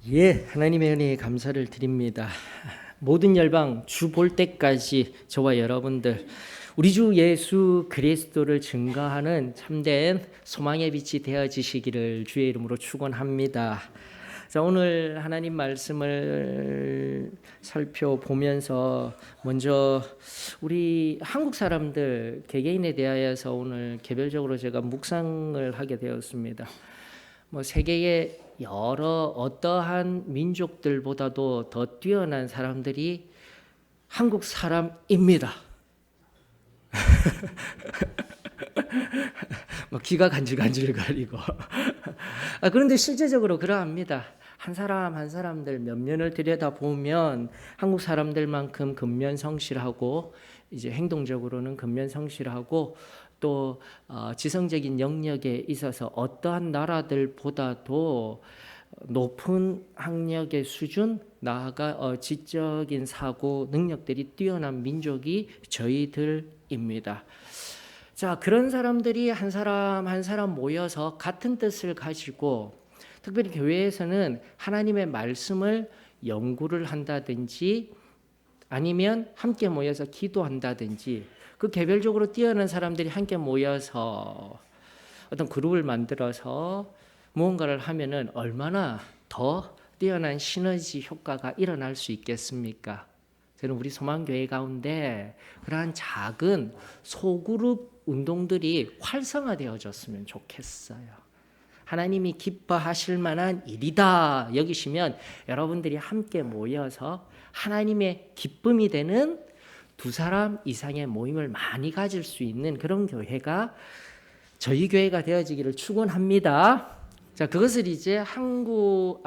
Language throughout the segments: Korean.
하나님의 은혜에 감사를 드립니다. 모든 열방 주 볼 때까지 저와 여러분들 우리 주 예수 그리스도를 증거하는 참된 소망의 빛이 되어지시기를 주의 이름으로 축원합니다. 자, 오늘 하나님 말씀을 살펴보면서 먼저 우리 한국 사람들 개개인에 대하여서 오늘 개별적으로 제가 묵상을 하게 되었습니다. 세계의 여러 어떠한 민족들보다도 더 뛰어난 사람들이 한국 사람입니다. 귀가 간질간질거리고 그런데 실제적으로 그러합니다. 한 사람 한 사람들 면면을 들여다보면 한국 사람들만큼 근면성실하고 이제 행동적으로는 근면성실하고 또 지성적인 영역에 있어서 어떠한 나라들보다도 높은 학력의 수준, 나아가 지적인 사고 능력들이 뛰어난 민족이 저희들입니다. 자, 그런 사람들이 한 사람 한 사람 모여서 같은 뜻을 가지고 특별히 교회에서는 하나님의 말씀을 연구를 한다든지 아니면 함께 모여서 기도한다든지 그 개별적으로 뛰어난 사람들이 함께 모여서 어떤 그룹을 만들어서 무언가를 하면은 얼마나 더 뛰어난 시너지 효과가 일어날 수 있겠습니까? 저는 우리 소망교회 가운데 그러한 작은 소그룹 운동들이 활성화되어졌으면 좋겠어요. 하나님이 기뻐하실 만한 일이다 여기시면 여러분들이 함께 모여서 하나님의 기쁨이 되는 두 사람 이상의 모임을 많이 가질 수 있는 그런 교회가 저희 교회가 되어지기를 축원합니다. 자, 그것을 이제 한글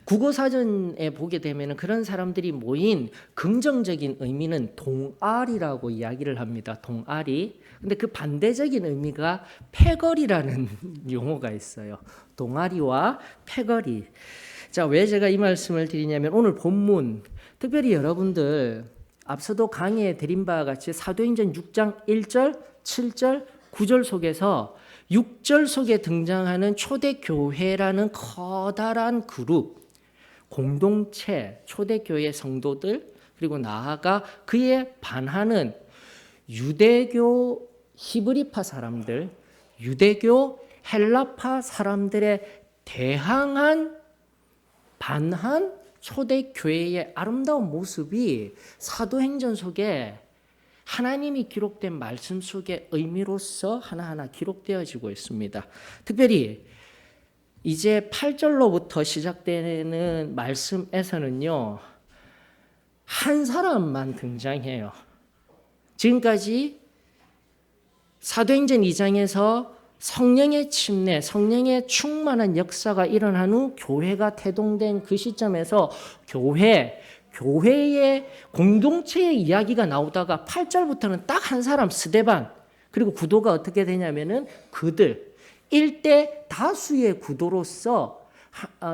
국어사전에 보게 되면 그런 사람들이 모인 긍정적인 의미는 동아리라고 이야기를 합니다. 동아리. 근데 그 반대적인 의미가 패거리라는 용어가 있어요. 동아리와 패거리. 자, 왜 제가 이 말씀을 드리냐면 오늘 본문 특별히 여러분들 앞서도 강의에 드린 바와 같이 사도행전 6장 1절, 7절, 9절 속에서 6절 속에 등장하는 초대교회라는 커다란 그룹, 공동체, 초대교회 성도들 그리고 나아가 그에 반하는 유대교 히브리파 사람들, 유대교 헬라파 사람들의 대항한 반한 초대교회의 아름다운 모습이 사도행전 속에 하나님이 기록된 말씀 속의 의미로서 하나하나 기록되어지고 있습니다. 특별히 이제 8절로부터 시작되는 말씀에서는요, 한 사람만 등장해요. 지금까지 사도행전 2장에서 성령의 침례, 성령의 충만한 역사가 일어난 후 교회가 태동된 그 시점에서 교회의 공동체의 이야기가 나오다가 8절부터는 딱 한 사람 스데반, 그리고 구도가 어떻게 되냐면은 그들 일대 다수의 구도로서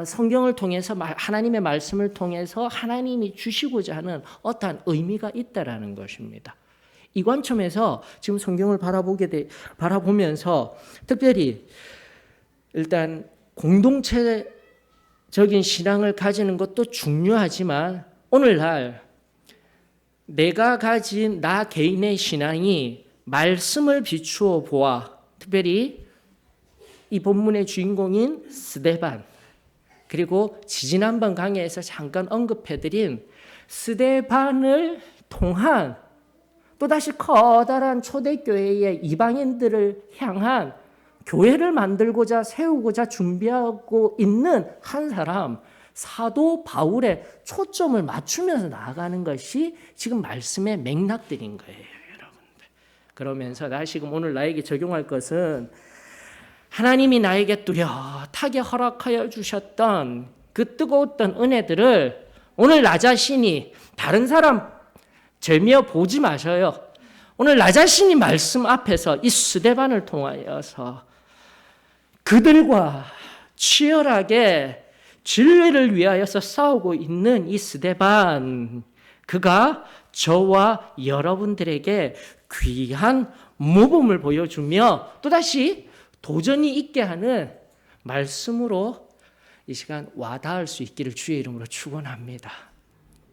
성경을 통해서 하나님의 말씀을 통해서 하나님이 주시고자 하는 어떠한 의미가 있다라는 것입니다. 이 관점에서 지금 성경을 바라보면서 특별히 일단 공동체적인 신앙을 가지는 것도 중요하지만 오늘날 내가 가진 나 개인의 신앙이 말씀을 비추어 보아 특별히 이 본문의 주인공인 스데반 그리고 지지난번 강의에서 잠깐 언급해드린 스데반을 통한 또다시 커다란 초대교회의 이방인들을 향한 교회를 만들고자 세우고자 준비하고 있는 한 사람 사도 바울의 초점을 맞추면서 나아가는 것이 지금 말씀의 맥락들인 거예요, 여러분들. 그러면서 다시금 오늘 나에게 적용할 것은 하나님이 나에게 뚜렷하게 허락하여 주셨던 그 뜨거웠던 은혜들을 오늘 나 자신이 다른 사람 재미어 보지 마셔요. 오늘 나 자신이 말씀 앞에서 이 스데반을 통하여서 그들과 치열하게 진리를 위하여서 싸우고 있는 이 스데반, 그가 저와 여러분들에게 귀한 모범을 보여주며 또다시 도전이 있게 하는 말씀으로 이 시간 와닿을 수 있기를 주의 이름으로 축원합니다.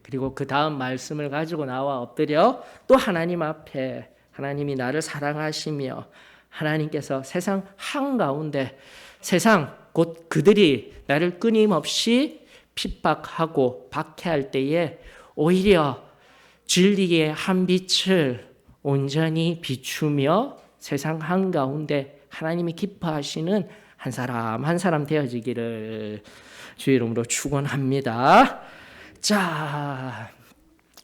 그리고 그 다음 말씀을 가지고 나와 엎드려 또 하나님 앞에 하나님이 나를 사랑하시며 하나님께서 세상 한가운데 세상 곧 그들이 나를 끊임없이 핍박하고 박해할 때에 오히려 진리의 한 빛을 온전히 비추며 세상 한가운데 하나님이 기뻐하시는 한 사람 한 사람 되어지기를 주의 이름으로 축원합니다. 자,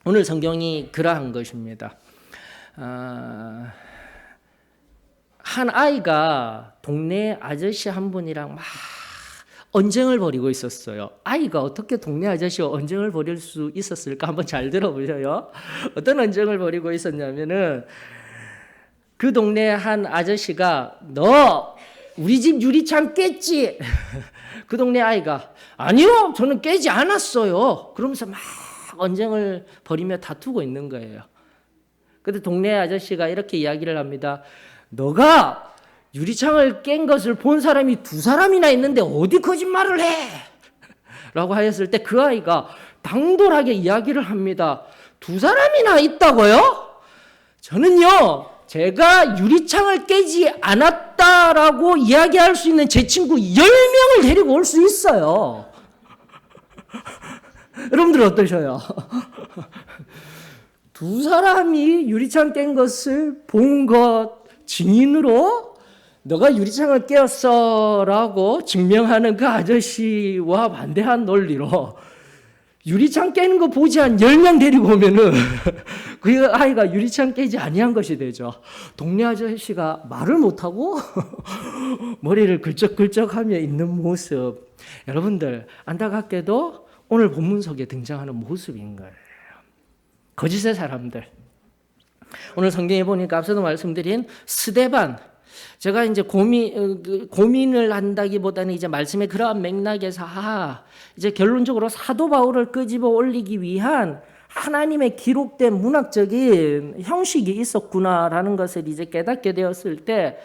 오늘 성경이 그러한 것입니다. 한 아이가 동네 아저씨 한 분이랑 막 언쟁을 벌이고 있었어요. 아이가 어떻게 동네 아저씨와 언쟁을 벌일 수 있었을까? 한번 잘 들어보셔요. 어떤 언쟁을 벌이고 있었냐면은 그 동네 한 아저씨가 너 우리 집 유리창 깼지? 그 동네 아이가 아니요, 저는 깨지 않았어요. 그러면서 막 언쟁을 벌이며 다투고 있는 거예요. 근데 동네 아저씨가 이렇게 이야기를 합니다. 너가 유리창을 깬 것을 본 사람이 2사람이나 있는데 어디 거짓말을 해? 라고 하였을 때 그 아이가 당돌하게 이야기를 합니다. 2사람이나 있다고요? 저는요, 제가 유리창을 깨지 않았다라고 이야기할 수 있는 제 친구 10명을 데리고 올 수 있어요. 여러분들 어떠셔요? 2사람이 유리창 깬 것을 본 것 증인으로 너가 유리창을 깨었어 라고 증명하는 그 아저씨와 반대한 논리로 유리창 깨는 거 보지 않은 10명 데리고 오면은 그 아이가 유리창 깨지 아니한 것이 되죠. 동네 아저씨가 말을 못하고 머리를 긁적긁적하며 있는 모습, 여러분들 안타깝게도 오늘 본문 속에 등장하는 모습인 거예요. 거짓의 사람들. 오늘 성경에 보니까 앞서도 말씀드린 스데반, 제가 이제 고민을 한다기보다는 이제 말씀의 그러한 맥락에서 이제 결론적으로 사도 바울을 끄집어 올리기 위한 하나님의 기록된 문학적인 형식이 있었구나라는 것을 이제 깨닫게 되었을 때,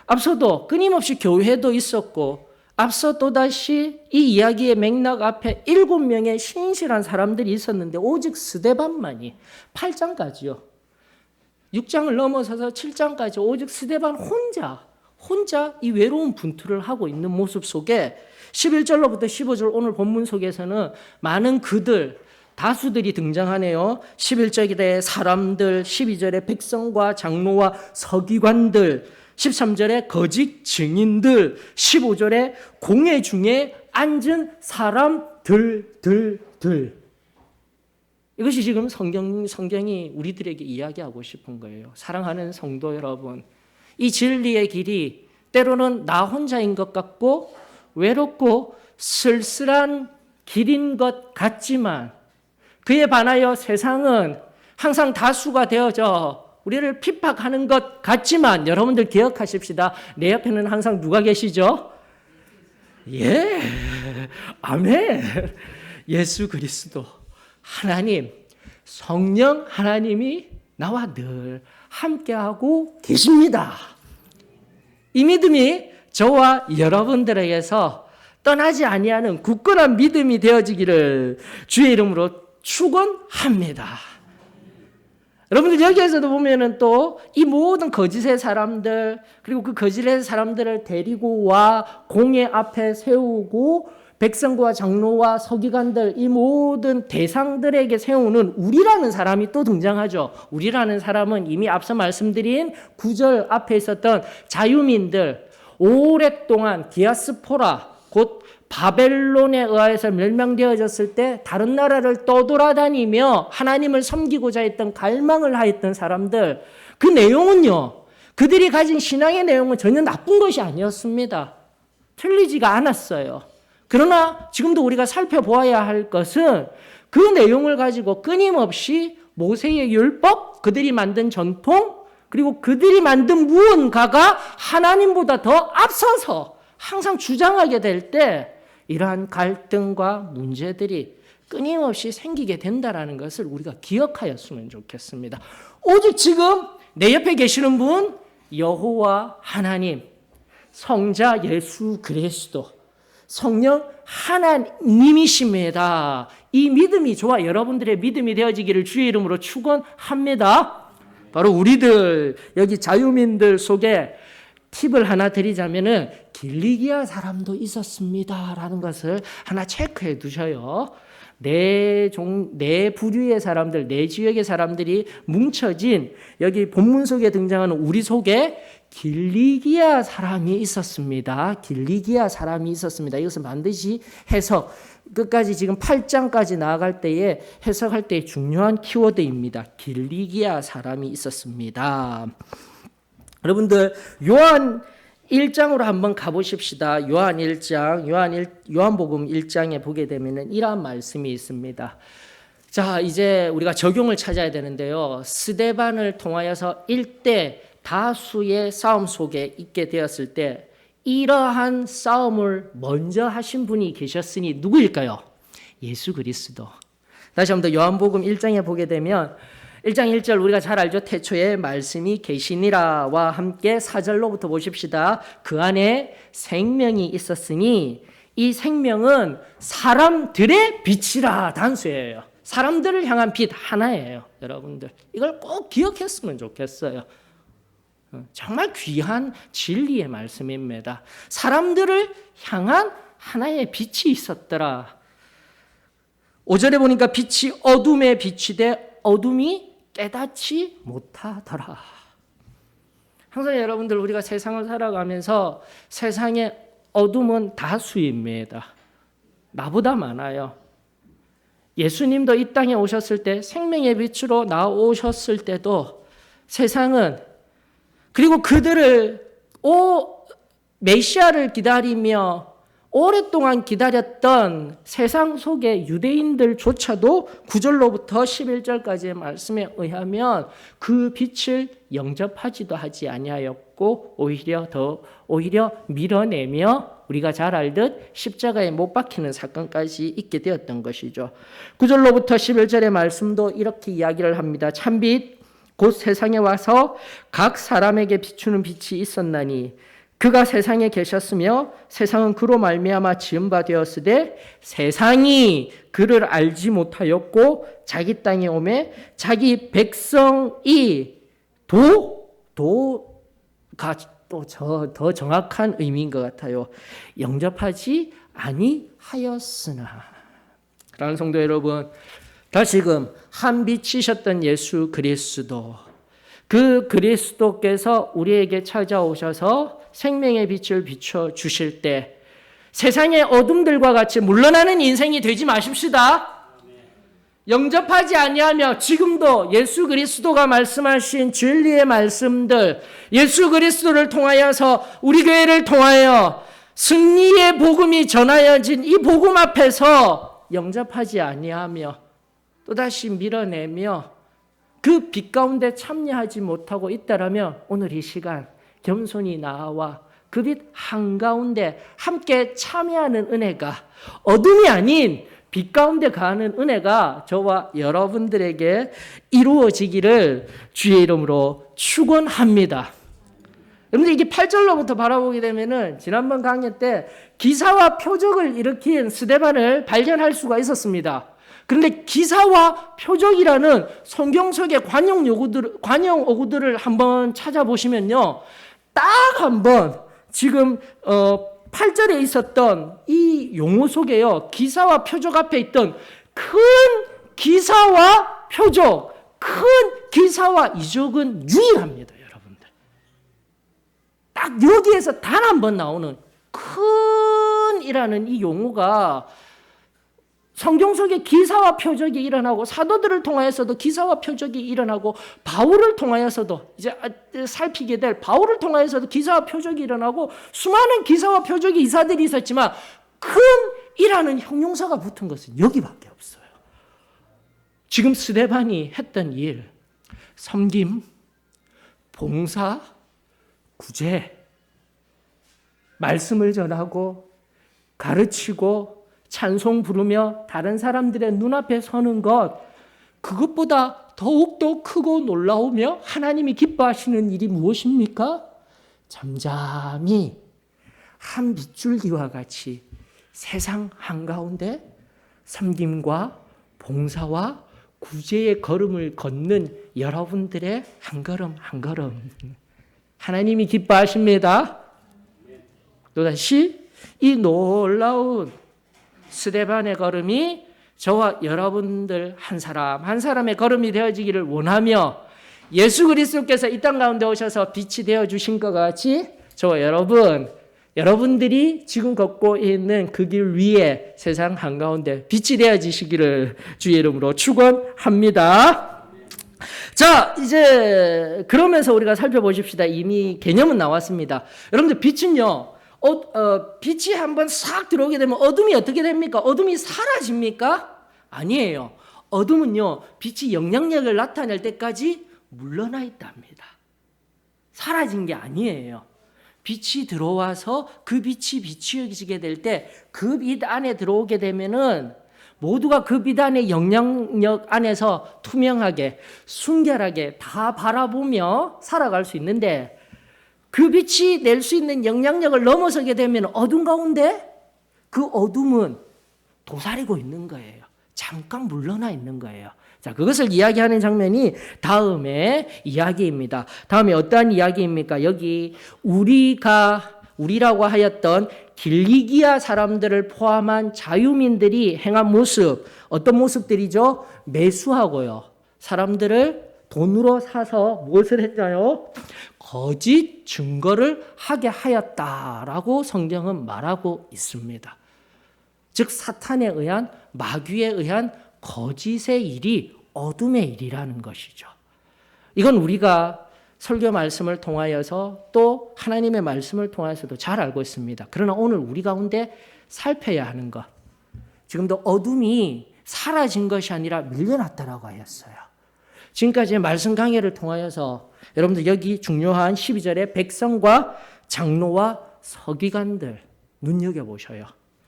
앞서도 끊임없이 교회도 있었고, 앞서 또다시 이 이야기의 맥락 앞에 7명의 신실한 사람들이 있었는데 오직 스데반만이 8장까지요. 6장을 넘어서서 7장까지 오직 스데반 혼자 이 외로운 분투를 하고 있는 모습 속에 11절로부터 15절 오늘 본문 속에서는 많은 다수들이 등장하네요. 11절에 사람들, 12절에 백성과 장로와 서기관들, 13절에 거짓 증인들, 15절에 공회 중에 앉은 사람들. 이것이 지금 성경이 우리들에게 이야기하고 싶은 거예요. 사랑하는 성도 여러분, 이 진리의 길이 때로는 나 혼자인 것 같고 외롭고 쓸쓸한 길인 것 같지만, 그에 반하여 세상은 항상 다수가 되어져 우리를 핍박하는 것 같지만, 여러분들 기억하십시다. 내 옆에는 항상 누가 계시죠? 예, 아멘. 예수 그리스도 하나님, 성령 하나님이 나와 늘 함께하고 계십니다. 이 믿음이 저와 여러분들에게서 떠나지 아니하는 굳건한 믿음이 되어지기를 주의 이름으로 축원합니다. 여러분들 여기에서도 보면은 또 이 모든 거짓의 사람들, 그리고 그 거짓의 사람들을 데리고 와 공회 앞에 세우고 백성과 장로와 서기관들, 이 모든 대상들에게 세우는 우리라는 사람이 또 등장하죠. 우리라는 사람은 이미 앞서 말씀드린 9절 앞에 있었던 자유민들, 오랫동안 디아스포라, 곧 바벨론에 의해서 멸망되어졌을 때 다른 나라를 떠돌아다니며 하나님을 섬기고자 했던, 갈망을 하였던 사람들, 그 내용은요, 그들이 가진 신앙의 내용은 전혀 나쁜 것이 아니었습니다. 틀리지가 않았어요. 그러나 지금도 우리가 살펴보아야 할 것은 그 내용을 가지고 끊임없이 모세의 율법, 그들이 만든 전통, 그리고 그들이 만든 무언가가 하나님보다 더 앞서서 항상 주장하게 될 때 이러한 갈등과 문제들이 끊임없이 생기게 된다는 것을 우리가 기억하였으면 좋겠습니다. 오직 지금 내 옆에 계시는 분, 여호와 하나님, 성자 예수 그리스도, 성령 하나님이십니다. 이 믿음이 저와 여러분들의 믿음이 되어지기를 주의 이름으로 축원합니다. 바로 우리들 여기 자유민들 속에 팁을 하나 드리자면은 길리기아 사람도 있었습니다라는 것을 하나 체크해 두셔요. 네 부류의 사람들, 네 지역의 사람들이 뭉쳐진 여기 본문 속에 등장하는 우리 속에 길리기아 사람이 있었습니다. 길리기아 사람이 있었습니다. 이것은 반드시 해석, 끝까지 지금 8장까지 나아갈 때에 해석할 때 중요한 키워드입니다. 길리기아 사람이 있었습니다. 여러분들 요한 1장으로 한번 가보십시다. 요한 1장, 요한복음 1장에 보게 되면은 이러한 말씀이 있습니다. 자, 이제 우리가 적용을 찾아야 되는데요. 스데반을 통하여서 일대 다수의 싸움 속에 있게 되었을 때 이러한 싸움을 먼저 하신 분이 계셨으니 누구일까요? 예수 그리스도. 다시 한번 더 요한복음 1장에 보게 되면 1장 1절 우리가 잘 알죠. 태초에 말씀이 계시니라와 함께 4절로부터 보십시다. 그 안에 생명이 있었으니 이 생명은 사람들의 빛이라. 단수예요. 사람들을 향한 빛 하나예요. 여러분들 이걸 꼭 기억했으면 좋겠어요. 정말 귀한 진리의 말씀입니다. 사람들을 향한 하나의 빛이 있었더라. 5절에 보니까 빛이 어둠에 비치되 어둠이 깨닫지 못하더라. 항상 여러분들 우리가 세상을 살아가면서 세상의 어둠은 다수입니다. 나보다 많아요. 예수님도 이 땅에 오셨을 때 생명의 빛으로 나오셨을 때도 세상은 그리고 그들을 메시아를 기다리며 오랫동안 기다렸던 세상 속의 유대인들조차도 9절로부터 11절까지의 말씀에 의하면 그 빛을 영접하지도 하지 아니하였고 오히려 밀어내며 우리가 잘 알듯 십자가에 못 박히는 사건까지 있게 되었던 것이죠. 9절로부터 11절의 말씀도 이렇게 이야기를 합니다. 참빛 곧 세상에 와서 각 사람에게 비추는 빛이 있었나니 그가 세상에 계셨으며 세상은 그로 말미암아 지은 바 되었으되 세상이 그를 알지 못하였고 자기 땅에 오매 자기 백성이 도가 또 더 정확한 의미인 것 같아요. 영접하지 아니하였으나. 그러는 성도 여러분, 다시금 한 빛이셨던 예수 그리스도, 그 그리스도께서 우리에게 찾아오셔서 생명의 빛을 비춰 주실 때 세상의 어둠들과 같이 물러나는 인생이 되지 마십시다. 영접하지 아니하며 지금도 예수 그리스도가 말씀하신 진리의 말씀들, 예수 그리스도를 통하여서 우리 교회를 통하여 승리의 복음이 전하여진 이 복음 앞에서 영접하지 아니하며 또다시 밀어내며 그 빛 가운데 참여하지 못하고 있다라면 오늘 이 시간 겸손히 나와 그 빛 한가운데 함께 참여하는 은혜가 어둠이 아닌 빛 가운데 가는 은혜가 저와 여러분들에게 이루어지기를 주의 이름으로 축원합니다. 여러분들 이게 8절로부터 바라보게 되면은 지난번 강의 때 기사와 표적을 일으킨 스데반을 발견할 수가 있었습니다. 그런데 기사와 표적이라는 성경 속의 관용 어구들을 한번 찾아보시면요. 딱 한번 지금 8절에 있었던 이 용어 속에요. 기사와 표적 앞에 있던 큰 기사와 표적, 큰 기사와 이적은 유일합니다. 여러분들. 딱 여기에서 단 한 번 나오는 큰이라는 이 용어가 성경 속에 기사와 표적이 일어나고 사도들을 통하여서도 기사와 표적이 일어나고 바울을 통하여서도 이제 살피게 될 바울을 통하여서도 기사와 표적이 일어나고 수많은 기사와 표적이 이사들이 있었지만 큰이라는 형용사가 붙은 것은 여기밖에 없어요. 지금 스데반이 했던 일, 섬김, 봉사, 구제, 말씀을 전하고 가르치고 찬송 부르며 다른 사람들의 눈앞에 서는 것, 그것보다 더욱더 크고 놀라우며 하나님이 기뻐하시는 일이 무엇입니까? 잠잠히 한 빗줄기와 같이 세상 한가운데 섬김과 봉사와 구제의 걸음을 걷는 여러분들의 한 걸음 한 걸음 하나님이 기뻐하십니다. 또다시 이 놀라운 스데반의 걸음이 저와 여러분들 한 사람 한 사람의 걸음이 되어지기를 원하며 예수 그리스도께서 이 땅 가운데 오셔서 빛이 되어주신 것 같이 저와 여러분들이 지금 걷고 있는 그 길 위에 세상 한가운데 빛이 되어지시기를 주의 이름으로 축원합니다. 자, 이제 그러면서 우리가 살펴보십시다. 이미 개념은 나왔습니다. 여러분들 빛은요. 빛이 한번 싹 들어오게 되면 어둠이 어떻게 됩니까? 어둠이 사라집니까? 아니에요. 어둠은요. 빛이 영향력을 나타낼 때까지 물러나 있답니다. 사라진 게 아니에요. 빛이 들어와서 그 빛이 비추어지게 될 때 그 빛 안에 들어오게 되면은 모두가 그 빛 안의 영향력 안에서 투명하게 순결하게 다 바라보며 살아갈 수 있는데 그 빛이 낼 수 있는 영향력을 넘어서게 되면 어둠 가운데 그 어둠은 도사리고 있는 거예요. 잠깐 물러나 있는 거예요. 자, 그것을 이야기하는 장면이 다음의 이야기입니다. 다음에 어떠한 이야기입니까? 여기 우리라고 하였던 길리기아 사람들을 포함한 자유민들이 행한 모습, 어떤 모습들이죠? 매수하고요. 사람들을 돈으로 사서 무엇을 했나요? 거짓 증거를 하게 하였다라고 성경은 말하고 있습니다. 즉 사탄에 의한 마귀에 의한 거짓의 일이 어둠의 일이라는 것이죠. 이건 우리가 설교 말씀을 통하여서 또 하나님의 말씀을 통해서도 잘 알고 있습니다. 그러나 오늘 우리 가운데 살펴야 하는 것, 지금도 어둠이 사라진 것이 아니라 밀려났다라고 하였어요. 지금까지 말씀 강해를 통하여서 여러분들 여기 중요한 12절에 백성과 장로와 서기관들 눈여겨보셔요.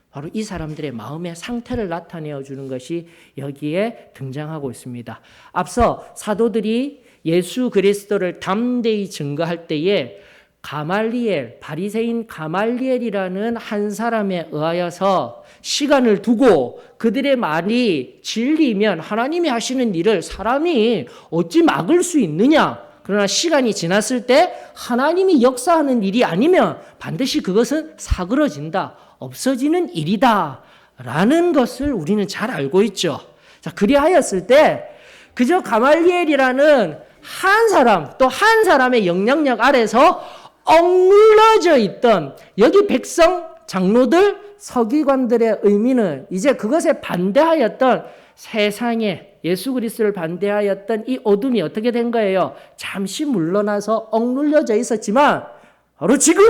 바로 이 사람들의 마음의 상태를 나타내어 주는 것이 여기에 등장하고 있습니다. 앞서 사도들이 예수 그리스도를 담대히 증거할 때에 가말리엘, 바리새인 가말리엘이라는 한 사람에 의하여서 시간을 두고 그들의 말이 진리면 하나님이 하시는 일을 사람이 어찌 막을 수 있느냐? 그러나 시간이 지났을 때 하나님이 역사하는 일이 아니면 반드시 그것은 사그러진다. 없어지는 일이다 라는 것을 우리는 잘 알고 있죠. 자, 그리하였을 때 그저 가말리엘이라는 한 사람 또 한 사람의 영향력 아래서 억눌러져 있던 여기 백성 장로들 서기관들의 의미는 이제 그것에 반대하였던 세상에 예수 그리스도를 반대하였던 이 어둠이 어떻게 된 거예요? 잠시 물러나서 억눌려져 있었지만 바로 지금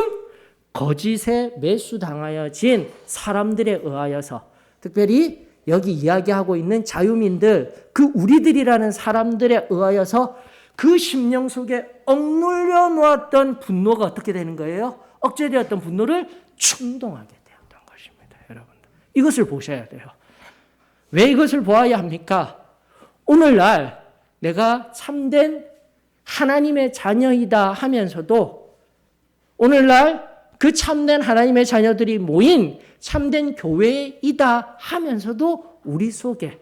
거짓에 매수당하여진 사람들에 의하여서 특별히 여기 이야기하고 있는 자유민들 그 우리들이라는 사람들에 의하여서 그 심령 속에 억눌려 놓았던 분노가 어떻게 되는 거예요? 억제되었던 분노를 충동하게 되었던 것입니다. 여러분들 이것을 보셔야 돼요. 왜 이것을 보아야 합니까? 오늘날 내가 참된 하나님의 자녀이다 하면서도 오늘날 그 참된 하나님의 자녀들이 모인 참된 교회이다 하면서도 우리 속에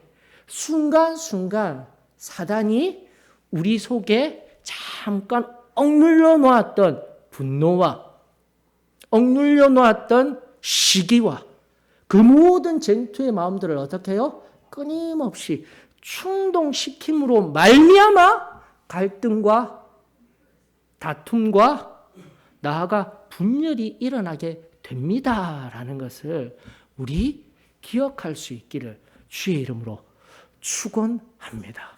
순간순간 사단이 우리 속에 잠깐 억눌려 놓았던 분노와 억눌려 놓았던 시기와 그 모든 쟁투의 마음들을 어떻게 해요? 끊임없이 충동시킴으로 말미암아 갈등과 다툼과 나아가 분열이 일어나게 됩니다라는 것을 우리 기억할 수 있기를 주의 이름으로 축원합니다.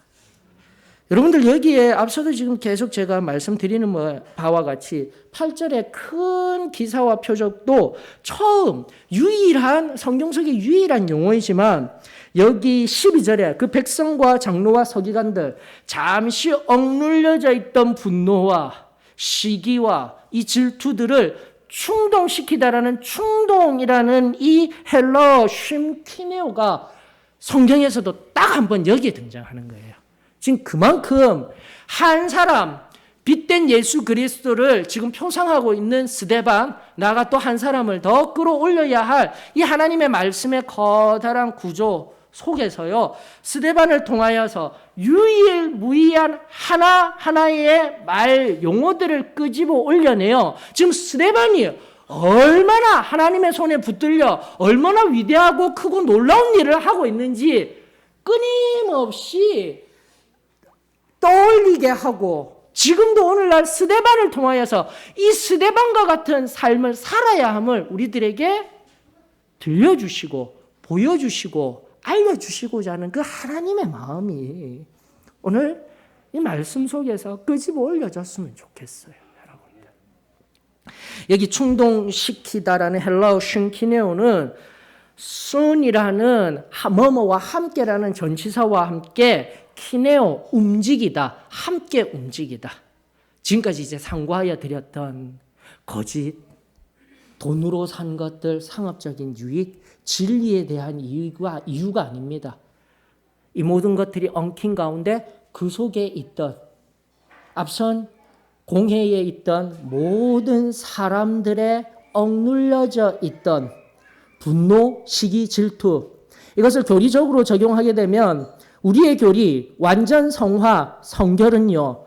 여러분들 여기에 앞서도 지금 계속 제가 말씀드리는 바와 같이 8절의 큰 기사와 표적도 처음 유일한 성경 속의 유일한 용어이지만 여기 12절에 그 백성과 장로와 서기관들 잠시 억눌려져 있던 분노와 시기와 이 질투들을 충동시키다라는 충동이라는 이 헬러 쉼키네오가 성경에서도 딱 한 번 여기에 등장하는 거예요. 지금 그만큼 한 사람 빛된 예수 그리스도를 지금 표상하고 있는 스데반, 나가 또 한 사람을 더 끌어올려야 할 이 하나님의 말씀의 커다란 구조 속에서요, 스데반을 통하여서 유일무이한 하나하나의 말 용어들을 끄집어 올려내요. 지금 스데반이 얼마나 하나님의 손에 붙들려 얼마나 위대하고 크고 놀라운 일을 하고 있는지 끊임없이 떠올리게 하고, 지금도 오늘날 스데반을 통하여서 이 스데반과 같은 삶을 살아야 함을 우리들에게 들려주시고 보여주시고 알려주시고자 하는 그 하나님의 마음이 오늘 이 말씀 속에서 끄집어 올려졌으면 좋겠어요. 여러분들, 여기 충동시키다라는 헬라어 쉰키네오는 순이라는 뭐뭐와 함께라는 전치사와 함께 키네오, 움직이다, 함께 움직이다. 지금까지 이제 상고하여 드렸던 거짓, 돈으로 산 것들, 상업적인 유익, 진리에 대한 이유가 아닙니다. 이 모든 것들이 엉킨 가운데 그 속에 있던, 앞선 공회에 있던 모든 사람들의 억눌려져 있던 분노, 시기, 질투, 이것을 교리적으로 적용하게 되면 우리의 교리, 완전 성화, 성결은요,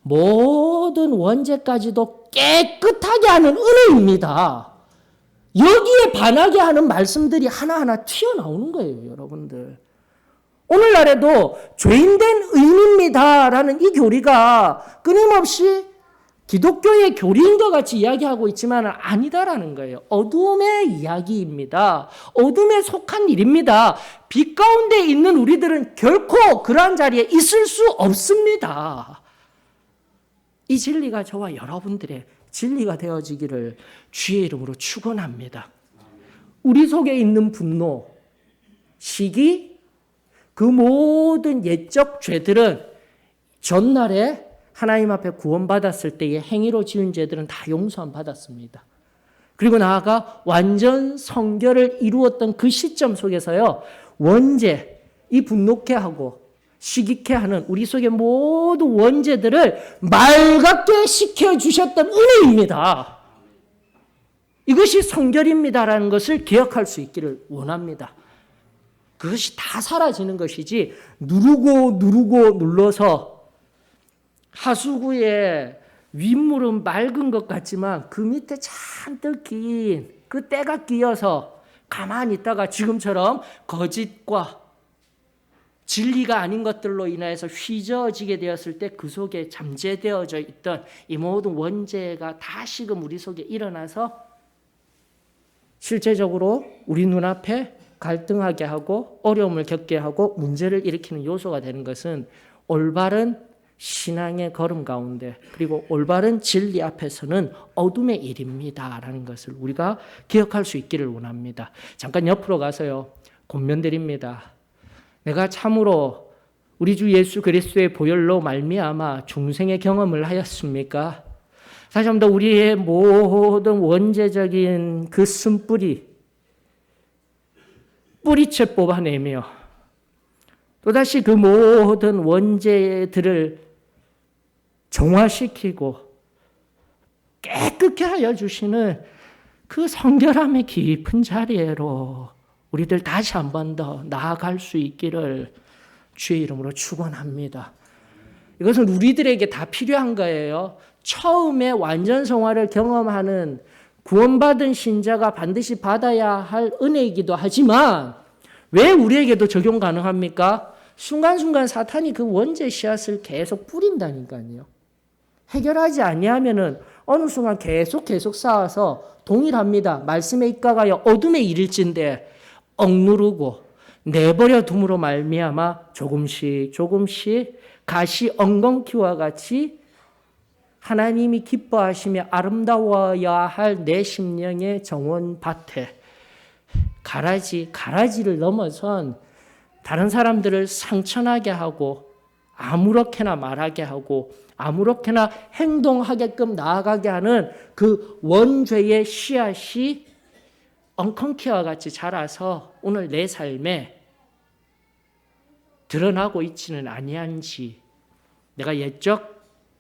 모든 원죄까지도 깨끗하게 하는 은혜입니다. 여기에 반하게 하는 말씀들이 하나하나 튀어나오는 거예요, 여러분들. 오늘날에도 죄인된 의인입니다라는 이 교리가 끊임없이 기독교의 교리인 것 같이 이야기하고 있지만 아니다라는 거예요. 어둠의 이야기입니다. 어둠에 속한 일입니다. 빛 가운데 있는 우리들은 결코 그러한 자리에 있을 수 없습니다. 이 진리가 저와 여러분들의 진리가 되어지기를 주의 이름으로 축원합니다. 우리 속에 있는 분노, 시기, 그 모든 옛적 죄들은 전날에 하나님 앞에 구원받았을 때의 행위로 지은 죄들은 다 용서함 받았습니다. 그리고 나아가 완전 성결을 이루었던 그 시점 속에서요, 원죄, 이 분노케 하고 시기케 하는 우리 속의 모든 원죄들을 맑게 시켜주셨던 은혜입니다. 이것이 성결입니다라는 것을 기억할 수 있기를 원합니다. 그것이 다 사라지는 것이지, 누르고 눌러서 하수구에 윗물은 맑은 것 같지만 그 밑에 잔뜩 긴 그 때가 끼어서 가만히 있다가 지금처럼 거짓과 진리가 아닌 것들로 인하여서 휘저어지게 되었을 때 그 속에 잠재되어져 있던 이 모든 원죄가 다시금 우리 속에 일어나서 실제적으로 우리 눈앞에 갈등하게 하고 어려움을 겪게 하고 문제를 일으키는 요소가 되는 것은 올바른 신앙의 걸음 가운데, 그리고 올바른 진리 앞에서는 어둠의 일입니다라는 것을 우리가 기억할 수 있기를 원합니다. 잠깐 옆으로 가서요, 권면드립니다. 내가 참으로 우리 주 예수 그리스도의 보혈로 말미암아 중생의 경험을 하였습니까? 다시 한번 더 우리의 모든 원죄적인 그 뿌리채 뽑아내며 또다시 그 모든 원죄들을 정화시키고 깨끗게 하여 주시는 그 성결함의 깊은 자리로 우리들 다시 한 번 더 나아갈 수 있기를 주의 이름으로 축원합니다. 이것은 우리들에게 다 필요한 거예요. 처음에 완전 성화를 경험하는 구원받은 신자가 반드시 받아야 할 은혜이기도 하지만 왜 우리에게도 적용 가능합니까? 순간순간 사탄이 그 원죄 씨앗을 계속 뿌린다니까요. 해결하지 아니하면은 어느 순간 계속 쌓아서 동일합니다. 말씀에 입각하여 어둠의 일일진데 억누르고 내버려 둠으로 말미암아 조금씩 가시 엉겅퀴와 같이 하나님이 기뻐하시며 아름다워야 할 내 심령의 정원밭에 가라지를 넘어선 다른 사람들을 상처나게 하고 아무렇게나 말하게 하고 아무렇게나 행동하게끔 나아가게 하는 그 원죄의 씨앗이 엉겅퀴와 같이 자라서 오늘 내 삶에 드러나고 있지는 아니한지, 내가 옛적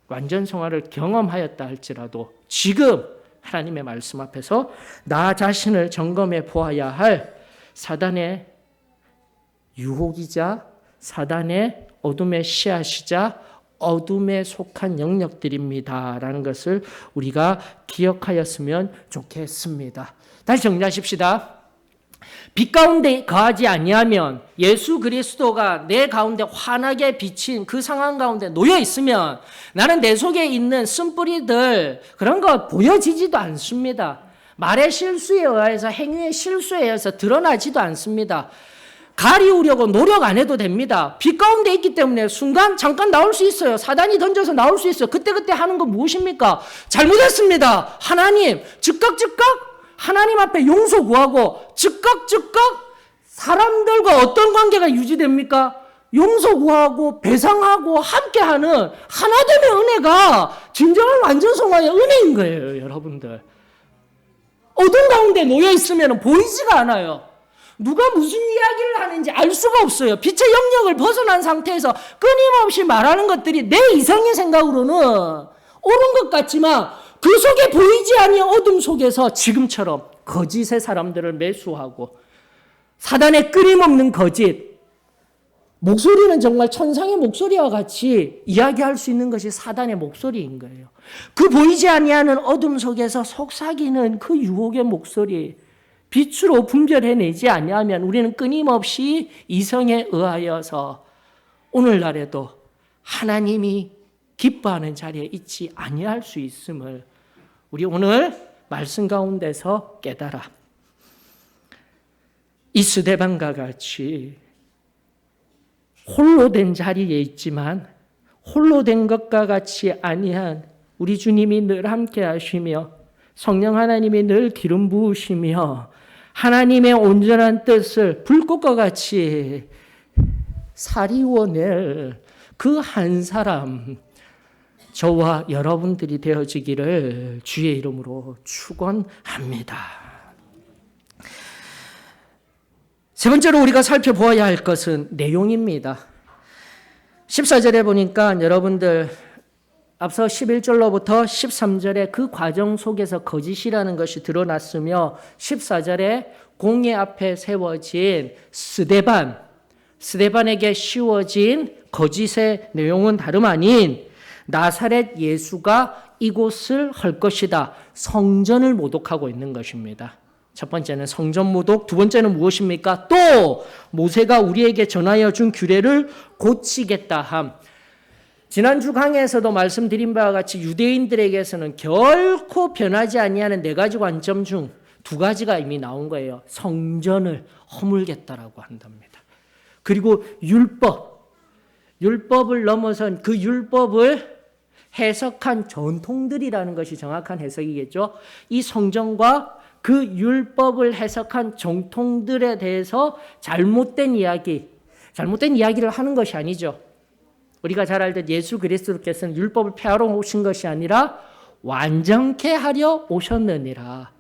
완전 성화를 경험하였다 할지라도 지금 하나님의 말씀 앞에서 나 자신을 점검해 보아야 할 사단의 유혹이자 사단의 어둠의 씨앗이자 어둠에 속한 영역들입니다라는 것을 우리가 기억하였으면 좋겠습니다. 다시 정리하십시다. 빛 가운데 거하지 아니하면, 예수 그리스도가 내 가운데 환하게 비친 그 상황 가운데 놓여 있으면 나는 내 속에 있는 쓴뿌리들 그런 거 보여지지도 않습니다. 말의 실수에 의해서, 행위의 실수에 의해서 드러나지도 않습니다. 가리우려고 노력 안 해도 됩니다. 빛 가운데 있기 때문에 순간 잠깐 나올 수 있어요. 사단이 던져서 나올 수 있어요. 그때 하는 건 무엇입니까? 잘못했습니다. 하나님 즉각 하나님 앞에 용서 구하고 즉각 사람들과 어떤 관계가 유지됩니까? 용서 구하고 배상하고 함께하는 하나됨의 은혜가 진정한 완전성화의 은혜인 거예요. 여러분들, 어둠 가운데 놓여 있으면 보이지가 않아요. 누가 무슨 이야기를 하는지 알 수가 없어요. 빛의 영역을 벗어난 상태에서 끊임없이 말하는 것들이 내 이성의 생각으로는 옳은 것 같지만 그 속에 보이지 아니한 어둠 속에서 지금처럼 거짓의 사람들을 매수하고 사단의 끊임없는 거짓, 목소리는 정말 천상의 목소리와 같이 이야기할 수 있는 것이 사단의 목소리인 거예요. 그 보이지 아니하는 어둠 속에서 속삭이는 그 유혹의 목소리, 빛으로 분별해내지 아니하면 우리는 끊임없이 이성에 의하여서 오늘날에도 하나님이 기뻐하는 자리에 있지 아니할 수 있음을 우리 오늘 말씀 가운데서 깨달아 이 스데반과 같이 홀로 된 자리에 있지만 홀로 된 것과 같이 아니한 우리 주님이 늘 함께 하시며 성령 하나님이 늘 기름 부으시며 하나님의 온전한 뜻을 불꽃과 같이 사리워낼 그 한 사람, 저와 여러분들이 되어지기를 주의 이름으로 축원합니다. 세 번째로 우리가 살펴보아야 할 것은 내용입니다. 14절에 보니까 여러분들 앞서 11절로부터 13절에 그 과정 속에서 거짓이라는 것이 드러났으며 14절에 공의 앞에 세워진 스데반에게 씌워진 거짓의 내용은 다름 아닌 나사렛 예수가 이곳을 할 것이다. 성전을 모독하고 있는 것입니다. 첫 번째는 성전 모독, 두 번째는 무엇입니까? 또 모세가 우리에게 전하여 준 규례를 고치겠다 함. 지난주 강의에서도 말씀드린 바와 같이 유대인들에게서는 결코 변하지 아니하는 네 가지 관점 중 두 가지가 이미 나온 거예요. 성전을 허물겠다라고 한답니다. 그리고 율법을 넘어선 그 율법을 해석한 전통들이라는 것이 정확한 해석이겠죠. 이 성전과 그 율법을 해석한 정통들에 대해서 잘못된 이야기를 하는 것이 아니죠. 우리가 잘 알듯 예수 그리스도께서는 율법을 폐하러 오신 것이 아니라 완전케 하려 오셨느니라.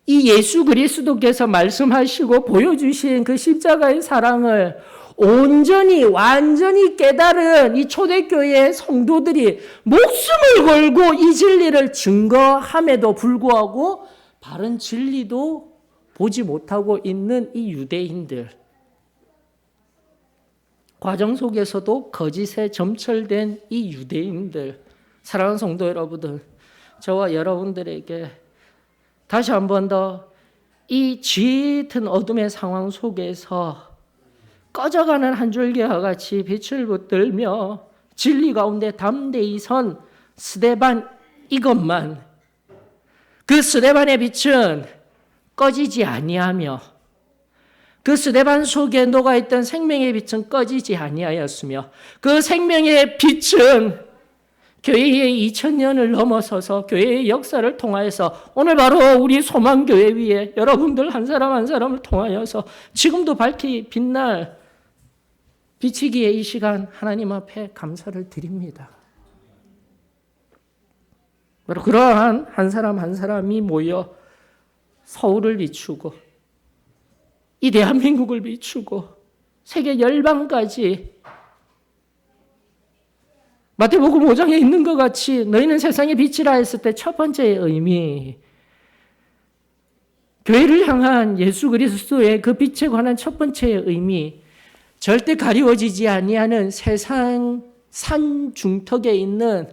이 예수 그리스도께서 말씀하시고 보여주신 그 십자가의 사랑을 완전히 깨달은 이 초대교회의 성도들이 목숨을 걸고 이 진리를 증거함에도 불구하고 바른 진리도 보지 못하고 있는 이 유대인들, 과정 속에서도 거짓에 점철된 이 유대인들, 사랑하는 성도 여러분들, 저와 여러분들에게 다시 한 번 더 이 짙은 어둠의 상황 속에서 꺼져가는 한 줄기와 같이 빛을 붙들며 진리 가운데 담대히 선 스데반 이것만, 그 스데반의 빛은 꺼지지 아니하며 그 스데반 속에 녹아있던 생명의 빛은 꺼지지 아니하였으며 그 생명의 빛은 교회의 2000년을 넘어서서 교회의 역사를 통하여서 오늘 바로 우리 소망교회 위에 여러분들 한 사람 한 사람을 통하여서 지금도 밝히 빛날 비치기에 이 시간 하나님 앞에 감사를 드립니다. 바로 그러한 한 사람 한 사람이 모여 서울을 비추고 이 대한민국을 비추고 세계 열방까지 마태복음 5장에 있는 것 같이 너희는 세상의 빛이라 했을 때 첫 번째의 의미, 교회를 향한 예수 그리스도의 그 빛에 관한 첫 번째의 의미, 절대 가리워지지 아니하는 세상 산중턱에 있는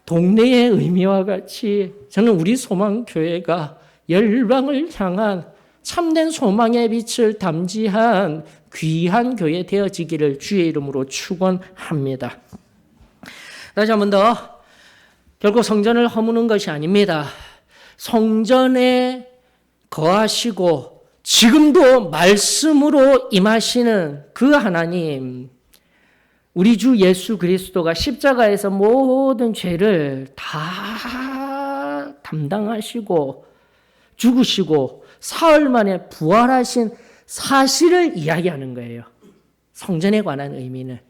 동네의 의미와 같이 저는 우리 소망교회가 열방을 향한 참된 소망의 빛을 담지한 귀한 교회 되어지기를 주의 이름으로 축원합니다. 다시 한 번 더, 결국 성전을 허무는 것이 아닙니다. 성전에 거하시고 지금도 말씀으로 임하시는 그 하나님, 우리 주 예수 그리스도가 십자가에서 모든 죄를 다 담당하시고 죽으시고 사흘 만에 부활하신 사실을 이야기하는 거예요. 성전에 관한 의미는.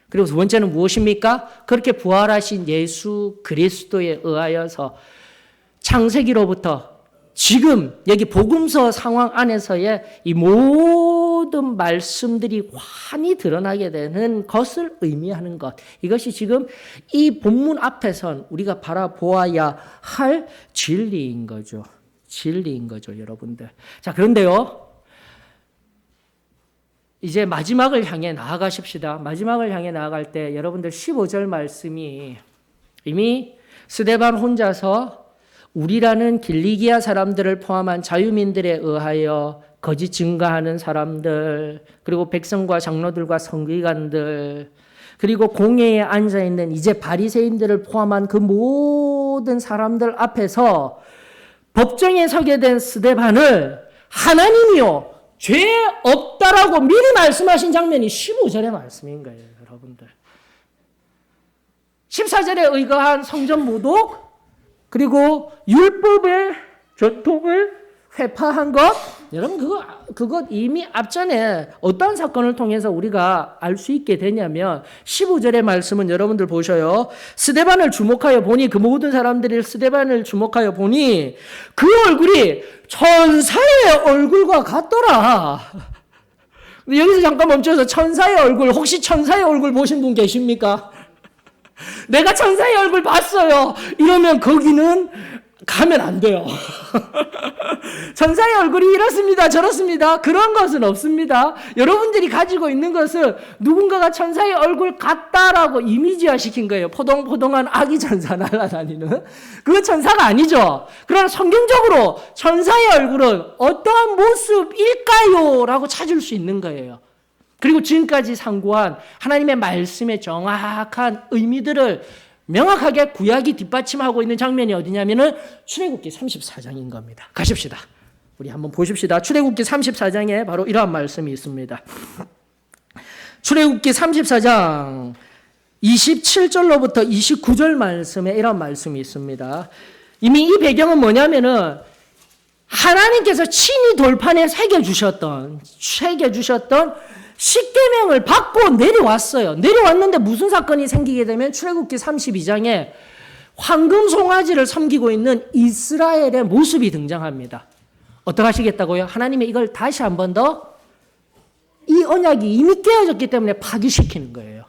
그리고 두 번째는 무엇입니까? 그렇게 부활하신 예수 그리스도에 의하여서 창세기로부터 지금 여기 복음서 상황 안에서의 이 모든 말씀들이 환히 드러나게 되는 것을 의미하는 것. 이것이 지금 이 본문 앞에선 우리가 바라보아야 할 진리인 거죠. 진리인 거죠, 여러분들. 자, 그런데요. 이제 마지막을 향해 나아가십시다. 마지막을 향해 나아갈 때 여러분들 15절 말씀이 이미 스데반 혼자서 우리라는 길리기아 사람들을 포함한 자유민들에 의하여 거짓 증거하는 사람들, 그리고 백성과 장로들과 성기관들, 그리고 공회에 앉아있는 이제 바리새인들을 포함한 그 모든 사람들 앞에서 법정에 서게 된 스데반을 하나님이요 죄 없다라고 미리 말씀하신 장면이 15절의 말씀인 거예요, 여러분들. 14절에 의거한 성전 모독, 그리고 율법의 전통을 회파한 것, 여러분 그것 이미 앞전에 어떤 사건을 통해서 우리가 알 수 있게 되냐면 15절의 말씀은 여러분들 보셔요. 스데반을 주목하여 보니, 그 모든 사람들이 스데반을 주목하여 보니 그 얼굴이 천사의 얼굴과 같더라. 여기서 잠깐 멈춰서 천사의 얼굴, 혹시 천사의 얼굴 보신 분 계십니까? 내가 천사의 얼굴 봤어요. 이러면 거기는 가면 안 돼요. 천사의 얼굴이 이렇습니다, 저렇습니다. 그런 것은 없습니다. 여러분들이 가지고 있는 것은 누군가가 천사의 얼굴 같다라고 이미지화 시킨 거예요. 포동포동한 아기 천사 날아다니는. 그 천사가 아니죠. 그러나 성경적으로 천사의 얼굴은 어떠한 모습일까요? 라고 찾을 수 있는 거예요. 그리고 지금까지 상고한 하나님의 말씀의 정확한 의미들을 명확하게 구약이 뒷받침하고 있는 장면이 어디냐면은 출애굽기 34장인 겁니다. 가십시다. 우리 한번 보십시다. 출애굽기 34장에 바로 이러한 말씀이 있습니다. 출애굽기 34장 27절로부터 29절 말씀에 이런 말씀이 있습니다. 이미 이 배경은 뭐냐면은 하나님께서 친히 돌판에 새겨주셨던 십계명을 받고 내려왔어요. 내려왔는데 무슨 사건이 생기게 되면 출애굽기 32장에 황금 송아지를 섬기고 있는 이스라엘의 모습이 등장합니다. 어떻게 하시겠다고요? 하나님이 이걸 다시 한 번 더 이 언약이 이미 깨어졌기 때문에 파기시키는 거예요.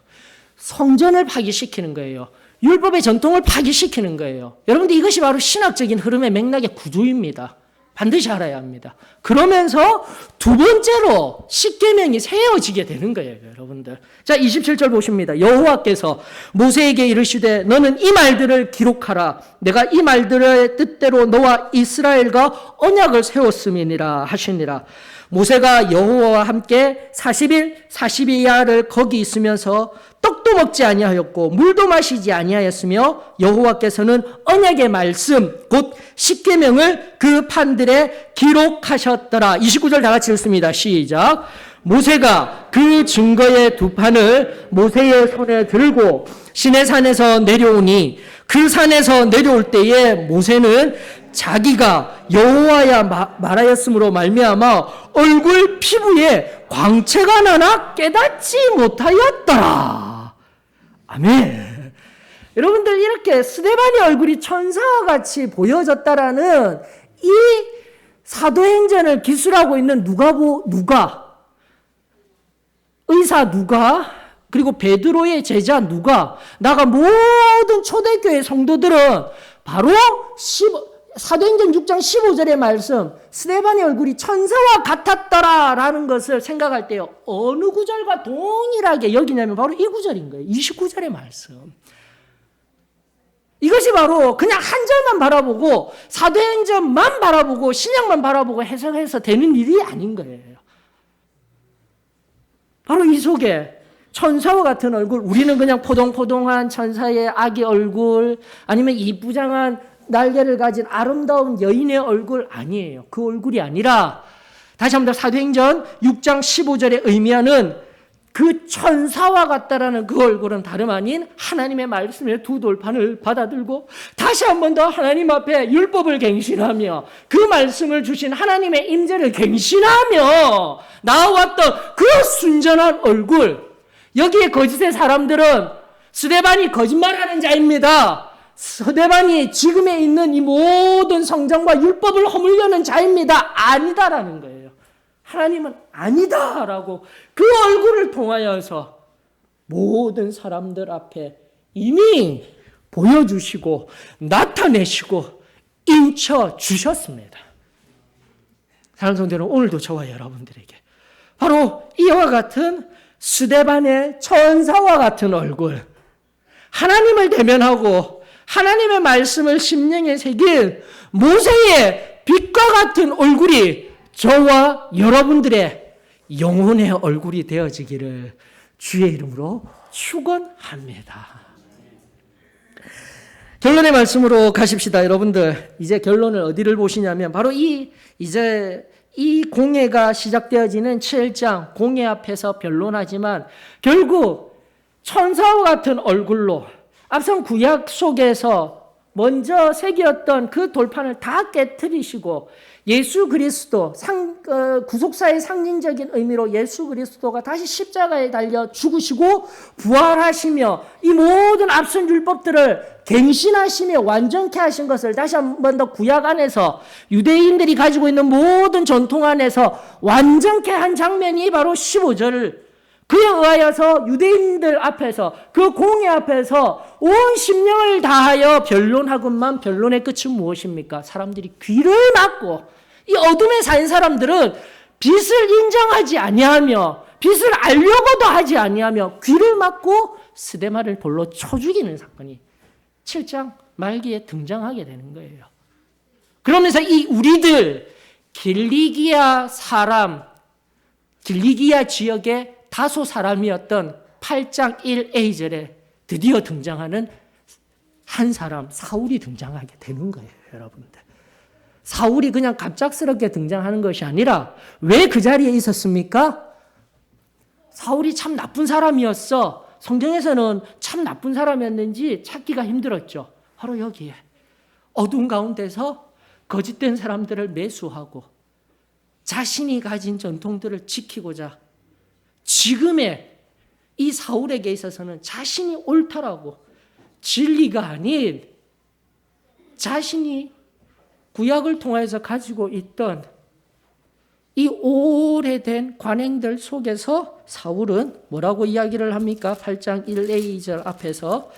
성전을 파기시키는 거예요. 율법의 전통을 파기시키는 거예요. 여러분들 이것이 바로 신학적인 흐름의 맥락의 구조입니다. 반드시 알아야 합니다. 그러면서 두 번째로 십계명이 세워지게 되는 거예요, 여러분들. 자, 27절 보십니다. 여호와께서 모세에게 이르시되 너는 이 말들을 기록하라. 내가 이 말들의 뜻대로 너와 이스라엘과 언약을 세웠음이니라 하시니라. 모세가 여호와와 함께 40일 42야를 거기 있으면서 떡도 먹지 아니하였고 물도 마시지 아니하였으며 여호와께서는 언약의 말씀 곧 십계명을 그 판들에 기록하셨더라. 29절 다 같이 읽습니다. 시작. 모세가 그 증거의 두 판을 모세의 손에 들고 시내산에서 내려오니 그 산에서 내려올 때에 모세는 자기가 여호와야 말하였으므로 말미암아 얼굴 피부에 광채가 나나 깨닫지 못하였더라. 아멘. 여러분들 이렇게 스데반의 얼굴이 천사와 같이 보여졌다라는 이 사도행전을 기술하고 있는 누가 의사 누가 그리고 베드로의 제자 누가 나가 모든 초대교회 성도들은 바로 사도행전 6장 15절의 말씀 스데반의 얼굴이 천사와 같았더라라는 것을 생각할 때요. 어느 구절과 동일하게 여기냐면 바로 이 구절인 거예요. 29절의 말씀. 이것이 바로 그냥 한 절만 바라보고 사도행전만 바라보고 신약만 바라보고 해석해서 되는 일이 아닌 거예요. 바로 이 속에 천사와 같은 얼굴, 우리는 그냥 포동포동한 천사의 아기 얼굴 아니면 이쁘장한 날개를 가진 아름다운 여인의 얼굴 아니에요. 그 얼굴이 아니라 다시 한번 더 사도행전 6장 15절에 의미하는 그 천사와 같다라는 그 얼굴은 다름 아닌 하나님의 말씀의 두 돌판을 받아들고 다시 한번 더 하나님 앞에 율법을 갱신하며 그 말씀을 주신 하나님의 임재를 갱신하며 나아왔던 그 순전한 얼굴. 여기에 거짓의 사람들은 스데반이 거짓말하는 자입니다. 스데반이 지금에 있는 이 모든 성경과 율법을 허물려는 자입니다. 아니다라는 거예요. 하나님은 아니다라고 그 얼굴을 통하여서 모든 사람들 앞에 이미 보여주시고 나타내시고 인쳐 주셨습니다. 사랑하는 성도 여러분, 오늘도 저와 여러분들에게 바로 이와 같은 스데반의 천사와 같은 얼굴, 하나님을 대면하고 하나님의 말씀을 심령에 새긴 모세의 빛과 같은 얼굴이 저와 여러분들의 영혼의 얼굴이 되어지기를 주의 이름으로 축원합니다. 결론의 말씀으로 가십시다. 여러분들, 이제 결론을 어디를 보시냐면 바로 이제 이 공회가 시작되어지는 7장 공회 앞에서 변론하지만 결국 천사와 같은 얼굴로 앞선 구약 속에서 먼저 새겼던 그 돌판을 다 깨트리시고 예수 그리스도 구속사의 상징적인 의미로 예수 그리스도가 다시 십자가에 달려 죽으시고 부활하시며 이 모든 앞선 율법들을 갱신하시며 완전케 하신 것을 다시 한 번 더 구약 안에서 유대인들이 가지고 있는 모든 전통 안에서 완전케 한 장면이 바로 15절. 그에 의하여서 유대인들 앞에서 그 공회 앞에서 온 심령을 다하여 변론하건만 변론의 끝은 무엇입니까? 사람들이 귀를 막고 이 어둠에 사는 사람들은 빛을 인정하지 아니하며 빛을 알려고도 하지 아니하며 귀를 막고 스데반을 돌로 쳐 죽이는 사건이 7장 말기에 등장하게 되는 거예요. 그러면서 이 우리들 길리기아 지역의 다소 사람이었던 8장 1a절에 드디어 등장하는 한 사람 사울이 등장하게 되는 거예요. 여러분들, 사울이 그냥 갑작스럽게 등장하는 것이 아니라 왜 그 자리에 있었습니까? 사울이 참 나쁜 사람이었어. 성경에서는 참 나쁜 사람이었는지 찾기가 힘들었죠. 바로 여기에 어두운 가운데서 거짓된 사람들을 매수하고 자신이 가진 전통들을 지키고자 지금의 이 사울에게 있어서는 자신이 옳다라고 진리가 아닌 자신이 구약을 통해서 가지고 있던 이 오래된 관행들 속에서 사울은 뭐라고 이야기를 합니까? 8장 1a 2절 앞에서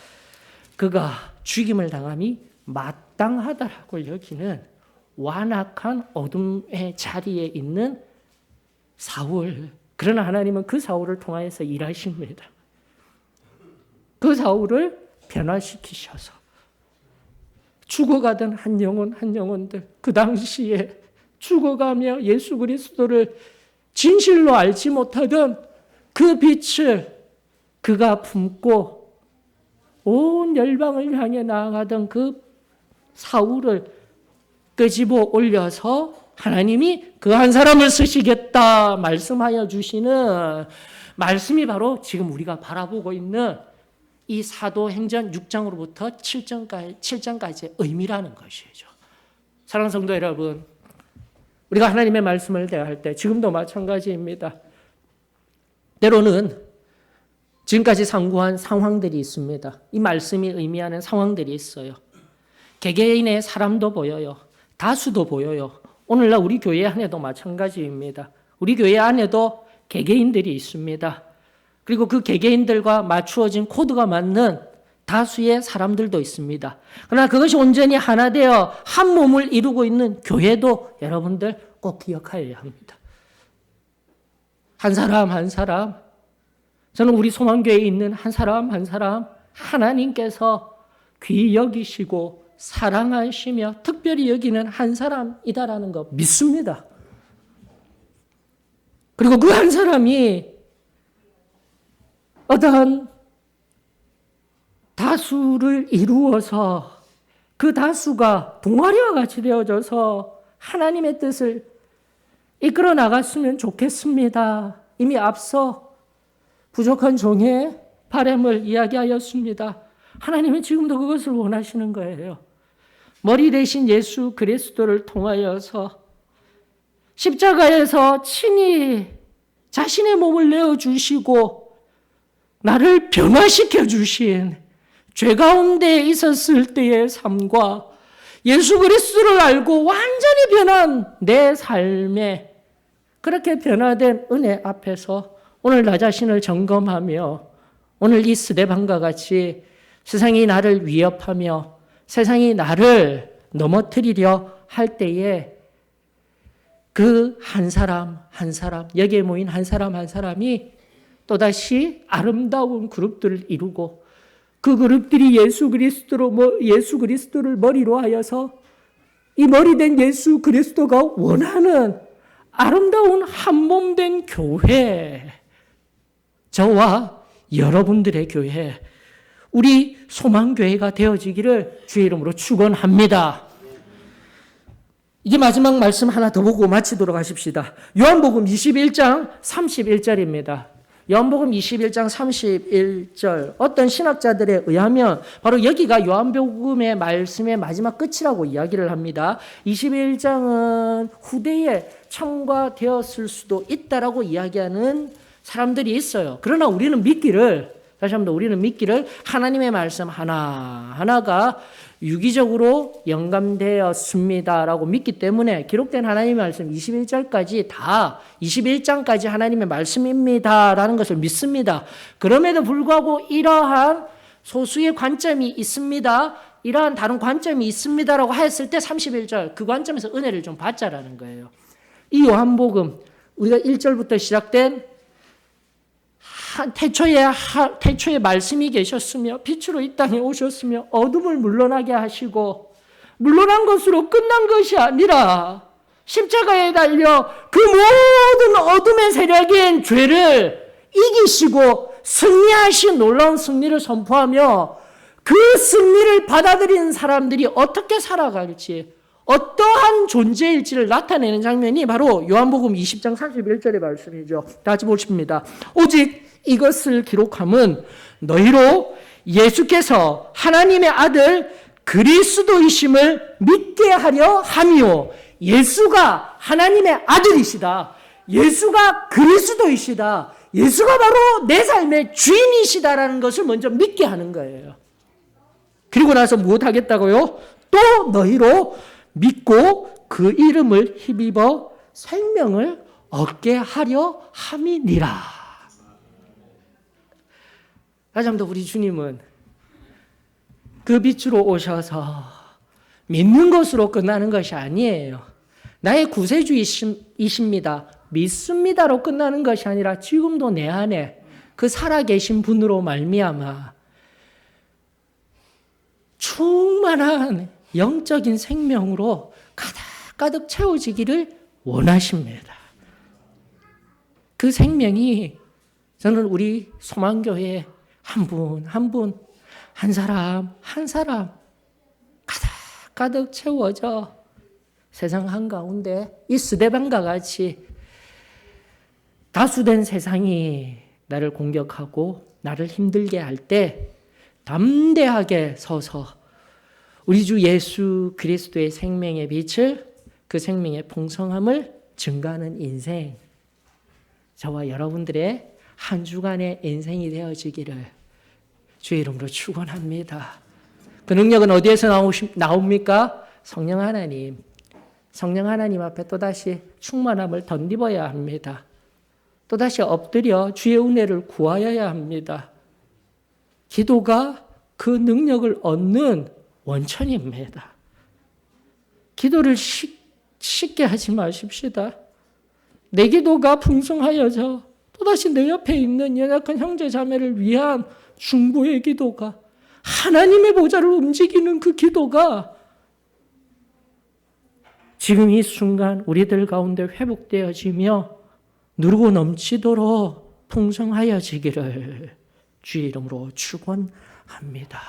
그가 죽임을 당함이 마땅하다라고 여기는 완악한 어둠의 자리에 있는 사울. 그러나 하나님은 그 사울을 통하여서 일하십니다. 그 사울을 변화시키셔서 죽어가던 한 영혼들, 그 당시에 죽어가며 예수 그리스도를 진실로 알지 못하던 그 빛을 그가 품고 온 열방을 향해 나아가던 그 사울을 끄집어 올려서 하나님이 그 한 사람을 쓰시겠다 말씀하여 주시는 말씀이 바로 지금 우리가 바라보고 있는 이 사도행전 6장으로부터 7장까지의 의미라는 것이죠. 사랑하는 성도 여러분, 우리가 하나님의 말씀을 대할 때 지금도 마찬가지입니다. 때로는 지금까지 상고한 상황들이 있습니다. 이 말씀이 의미하는 상황들이 있어요. 개개인의 사람도 보여요. 다수도 보여요. 오늘날 우리 교회 안에도 마찬가지입니다. 우리 교회 안에도 개개인들이 있습니다. 그리고 그 개개인들과 맞추어진 코드가 맞는 다수의 사람들도 있습니다. 그러나 그것이 온전히 하나 되어 한 몸을 이루고 있는 교회도 여러분들 꼭 기억해야 합니다. 한 사람 한 사람, 저는 우리 소망교회에 있는 한 사람 한 사람 하나님께서 귀히 여기시고 사랑하시며 특별히 여기는 한 사람이다라는 거 믿습니다. 그리고 그 한 사람이 어떠한 다수를 이루어서 그 다수가 동아리와 같이 되어져서 하나님의 뜻을 이끌어 나갔으면 좋겠습니다. 이미 앞서 부족한 종의 바람을 이야기하였습니다. 하나님은 지금도 그것을 원하시는 거예요. 머리 대신 예수 그리스도를 통하여서 십자가에서 친히 자신의 몸을 내어주시고 나를 변화시켜 주신 죄 가운데 있었을 때의 삶과 예수 그리스도를 알고 완전히 변한 내 삶에 그렇게 변화된 은혜 앞에서 오늘 나 자신을 점검하며 오늘 이 스데반과 같이 세상이 나를 위협하며 세상이 나를 넘어뜨리려 할 때에 그 한 사람 한 사람 여기에 모인 한 사람 한 사람이 또다시 아름다운 그룹들을 이루고 그 그룹들이 예수 그리스도를 머리로 하여서 이 머리된 예수 그리스도가 원하는 아름다운 한몸된 교회, 저와 여러분들의 교회, 우리 소망교회가 되어지기를 주의 이름으로 축원합니다. 이제 마지막 말씀 하나 더 보고 마치도록 하십시다. 요한복음 21장 31절입니다. 요한복음 21장 31절, 어떤 신학자들에 의하면 바로 여기가 요한복음의 말씀의 마지막 끝이라고 이야기를 합니다. 21장은 후대에 첨가되었을 수도 있다라고 이야기하는 사람들이 있어요. 그러나 우리는 믿기를, 다시 한번 우리는 믿기를 하나님의 말씀 하나하나가 유기적으로 영감되었습니다라고 믿기 때문에 기록된 하나님의 말씀 21장까지 하나님의 말씀입니다라는 것을 믿습니다. 그럼에도 불구하고 이러한 소수의 관점이 있습니다. 이러한 다른 관점이 있습니다라고 했을 때 31절 그 관점에서 은혜를 좀 받자라는 거예요. 이 요한복음 우리가 1절부터 시작된 태초에 말씀이 계셨으며 빛으로 이 땅에 오셨으며 어둠을 물러나게 하시고 물러난 것으로 끝난 것이 아니라 십자가에 달려 그 모든 어둠의 세력인 죄를 이기시고 승리하신 놀라운 승리를 선포하며 그 승리를 받아들인 사람들이 어떻게 살아갈지 어떠한 존재일지를 나타내는 장면이 바로 요한복음 20장 31절의 말씀이죠. 다시 보십니다. 오직 이것을 기록함은 너희로 예수께서 하나님의 아들 그리스도이심을 믿게 하려 함이요. 예수가 하나님의 아들이시다. 예수가 그리스도이시다. 예수가 바로 내 삶의 주인이시다라는 것을 먼저 믿게 하는 거예요. 그리고 나서 무엇 하겠다고요? 또 너희로 믿고 그 이름을 힘입어 생명을 얻게 하려 함이니라. 다시 한번 우리 주님은 그 빛으로 오셔서 믿는 것으로 끝나는 것이 아니에요. 나의 구세주이십니다. 믿습니다로 끝나는 것이 아니라 지금도 내 안에 그 살아계신 분으로 말미암아 충만한 영적인 생명으로 가득가득 채워지기를 원하십니다. 그 생명이 저는 우리 소망교회 한 분, 한 사람 가득 채워져 세상 한가운데 이 스데반과 같이 다수된 세상이 나를 공격하고 나를 힘들게 할 때 담대하게 서서 우리 주 예수 그리스도의 생명의 빛을, 그 생명의 풍성함을 증가하는 인생, 저와 여러분들의 한 주간의 인생이 되어지기를 주의 이름으로 축원합니다. 그 능력은 어디에서 나옵니까? 성령 하나님 앞에 또다시 충만함을 덧입어야 합니다. 또다시 엎드려 주의 은혜를 구하여야 합니다. 기도가 그 능력을 얻는 원천입니다. 기도를 쉽게 하지 마십시다. 내 기도가 풍성하여져 또다시 내 옆에 있는 연약한 형제 자매를 위한 중보의 기도가, 하나님의 보좌를 움직이는 그 기도가 지금 이 순간 우리들 가운데 회복되어지며 누르고 넘치도록 풍성하여지기를 주의 이름으로 축원합니다.